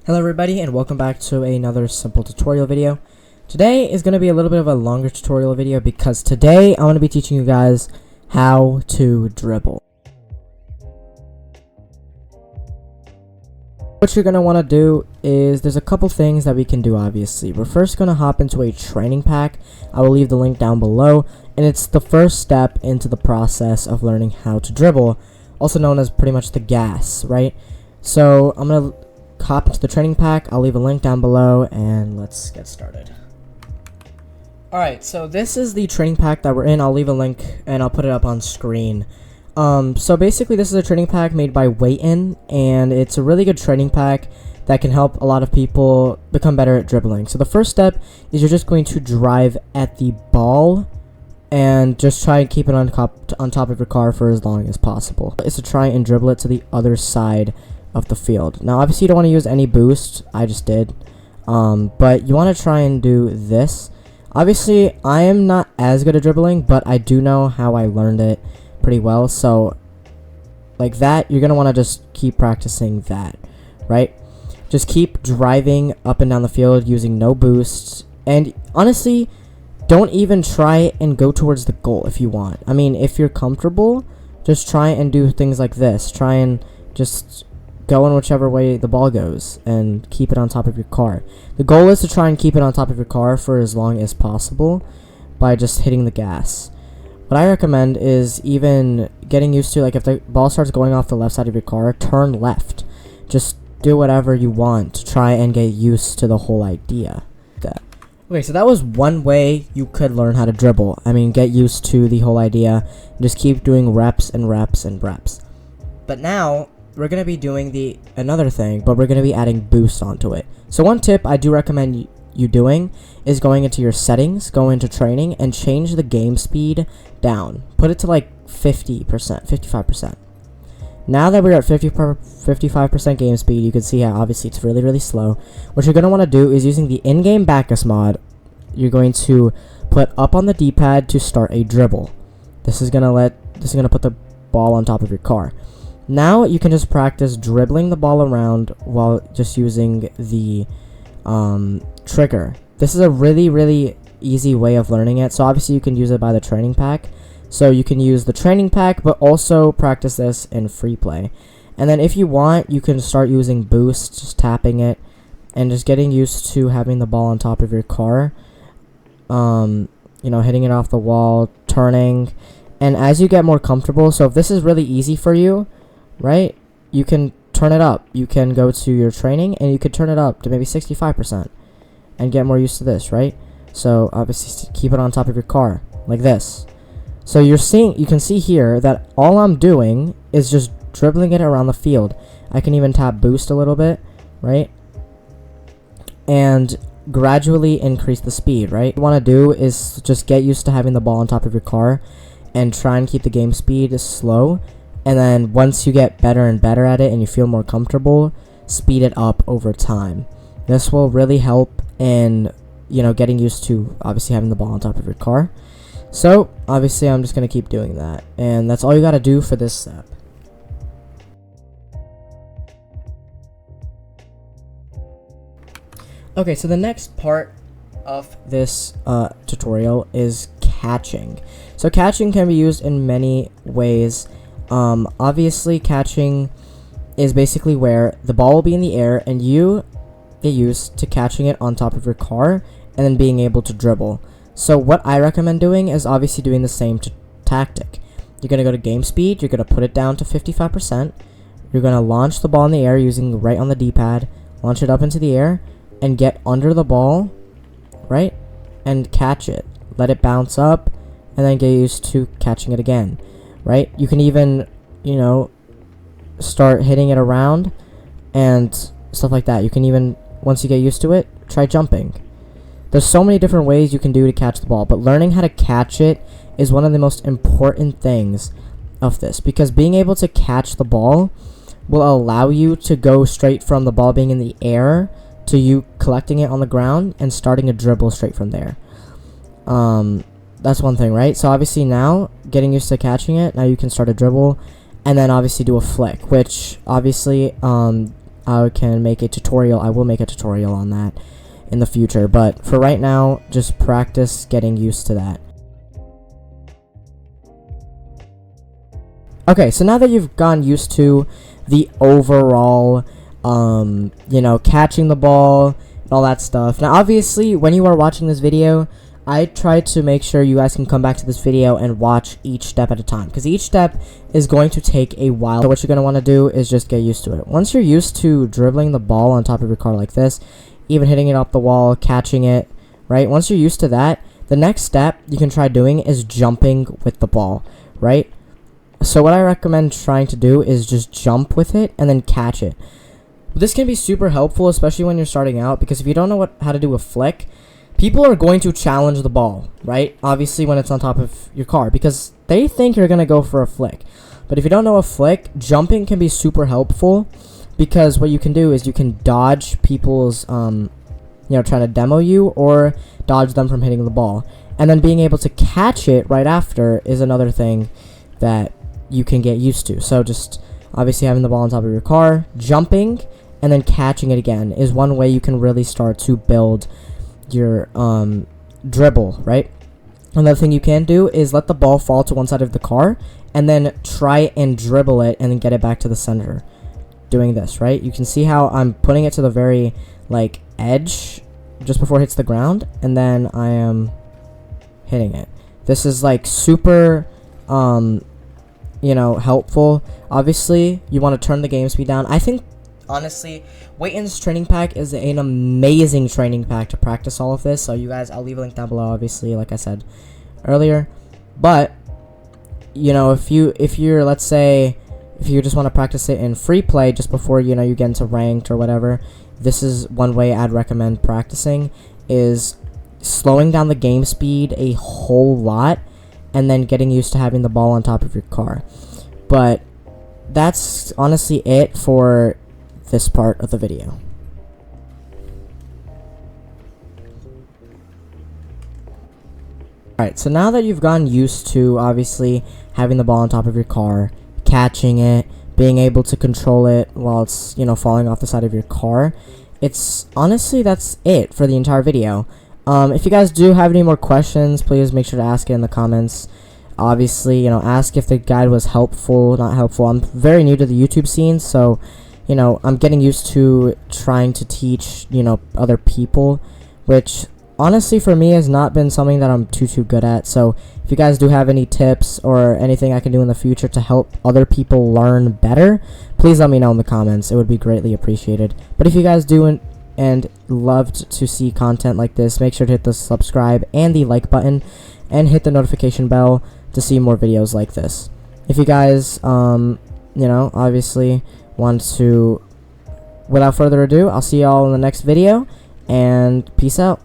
Hello everybody and welcome back to another simple tutorial video. Today is going to be a little bit of a longer tutorial video because today I want to be teaching you guys how to dribble. What you're going to want to do is there's a couple things that we can do obviously. We're first going to hop into a training pack. I will leave the link down below, and it's the first step into the process of learning how to dribble, also known as pretty much the gas, right? So I'm going to hop into the training pack. I'll leave a link down below and let's get started. Alright, so this is the training pack that we're in. I'll leave a link and I'll put it up on screen. So basically this is a training pack made by Waitin, and it's a really good training pack that can help a lot of people become better at dribbling. So the first step is you're just going to drive at the ball and just try and keep it on top of your car for as long as possible. It's to try and dribble it to the other side of the field. Now obviously you don't want to use any boost. I just did, but you want to try and do this. Obviously I am not as good at dribbling, but I do know how I learned it pretty well. So like that, you're gonna want to just keep practicing that, right? Just keep driving up and down the field using no boosts, and honestly don't even try and go towards the goal if you want. I mean, if you're comfortable, just try and do things like this. Try and just go in whichever way the ball goes and keep it on top of your car. The goal is to try and keep it on top of your car for as long as possible by just hitting the gas. What I recommend is even getting used to, like, if the ball starts going off the left side of your car, turn left. Just do whatever you want to try and get used to the whole idea. Okay, so that was one way you could learn how to dribble. I mean, get used to the whole idea. Just keep doing reps and reps and reps. But now we're going to be doing another thing, but we're going to be adding boost onto it. So one tip I do recommend you doing is going into your settings, go into training, and change the game speed down. Put it to like 50%, 55%. Now that we're at 55% game speed, you can see how obviously it's really, really slow. What you're going to want to do is, using the in-game backus mod, you're going to put up on the D-pad to start a dribble. This is going to put the ball on top of your car. Now you can just practice dribbling the ball around while just using the trigger. This is a really, really easy way of learning it. So obviously you can use it by the training pack. So you can use the training pack, but also practice this in free play. And then if you want, you can start using boost, just tapping it, and just getting used to having the ball on top of your car. You know, hitting it off the wall, turning. And as you get more comfortable, so if this is really easy for you, right, you can turn it up. You can go to your training and you could turn it up to maybe 65% and get more used to this, right? So obviously keep it on top of your car like this. So you can see here that all I'm doing is just dribbling it around the field. I can even tap boost a little bit, right? And gradually increase the speed, right? What you want to do is just get used to having the ball on top of your car and try and keep the game speed slow. And then once you get better and better at it and you feel more comfortable, speed it up over time. This will really help in, you know, getting used to obviously having the ball on top of your car. So obviously I'm just going to keep doing that. And that's all you got to do for this step. Okay, so the next part of this tutorial is catching. So catching can be used in many ways. Obviously catching is basically where the ball will be in the air and you get used to catching it on top of your car and then being able to dribble. So what I recommend doing is obviously doing the same tactic. You're going to go to game speed, you're going to put it down to 55%, you're going to launch the ball in the air using right on the D-pad, launch it up into the air, and get under the ball, right, and catch it. Let it bounce up, and then get used to catching it again, right? You can even, you know, start hitting it around and stuff like that. You can even, once you get used to it, try jumping. There's so many different ways you can do to catch the ball, but learning how to catch it is one of the most important things of this, because being able to catch the ball will allow you to go straight from the ball being in the air to you collecting it on the ground and starting a dribble straight from there. That's one thing, right? So obviously now, getting used to catching it, now you can start a dribble and then obviously do a flick, which obviously I can make a tutorial. I will make a tutorial on that in the future, but for right now, just practice getting used to that. Okay, so now that you've gotten used to the overall, catching the ball and all that stuff. Now, obviously, when you are watching this video, I try to make sure you guys can come back to this video and watch each step at a time, because each step is going to take a while. So what you're going to want to do is just get used to it. Once you're used to dribbling the ball on top of your car like this, even hitting it off the wall, catching it, right? Once you're used to that, the next step you can try doing is jumping with the ball, right? So what I recommend trying to do is just jump with it and then catch it. This can be super helpful, especially when you're starting out, because if you don't know how to do a flick, people are going to challenge the ball, right? Obviously when it's on top of your car, because they think you're going to go for a flick. But if you don't know a flick, jumping can be super helpful, because what you can do is you can dodge people's, trying to demo you, or dodge them from hitting the ball. And then being able to catch it right after is another thing that you can get used to. So just obviously having the ball on top of your car, jumping, and then catching it again is one way you can really start to build your dribble, right? Another thing you can do is let the ball fall to one side of the car and then try and dribble it and then get it back to the center. Doing this, right? You can see how I'm putting it to the very edge just before it hits the ground, and then I am hitting it. This is super helpful. Obviously you want to turn the game speed down. I think honestly Waiton's training pack is an amazing training pack to practice all of this. So you guys, I'll leave a link down below, obviously, like I said earlier. But if you're, let's say, if you just want to practice it in free play just before you get into ranked or whatever, this is one way I'd recommend practicing, is slowing down the game speed a whole lot and then getting used to having the ball on top of your car. But that's honestly it for this part of the video. Alright, so now that you've gotten used to obviously having the ball on top of your car, catching it, being able to control it while it's falling off the side of your car, that's it for the entire video. If you guys do have any more questions, please make sure to ask it in the comments. Obviously, ask if the guide was helpful, not helpful. I'm very new to the YouTube scene, so I'm getting used to trying to teach other people, which honestly for me has not been something that I'm too good at. So if you guys do have any tips or anything I can do in the future to help other people learn better, please let me know in the comments. It would be greatly appreciated. But if you guys do and loved to see content like this, make sure to hit the subscribe and the like button and hit the notification bell to see more videos like this. If you guys obviously want to, without further ado, I'll see y'all in the next video, and peace out.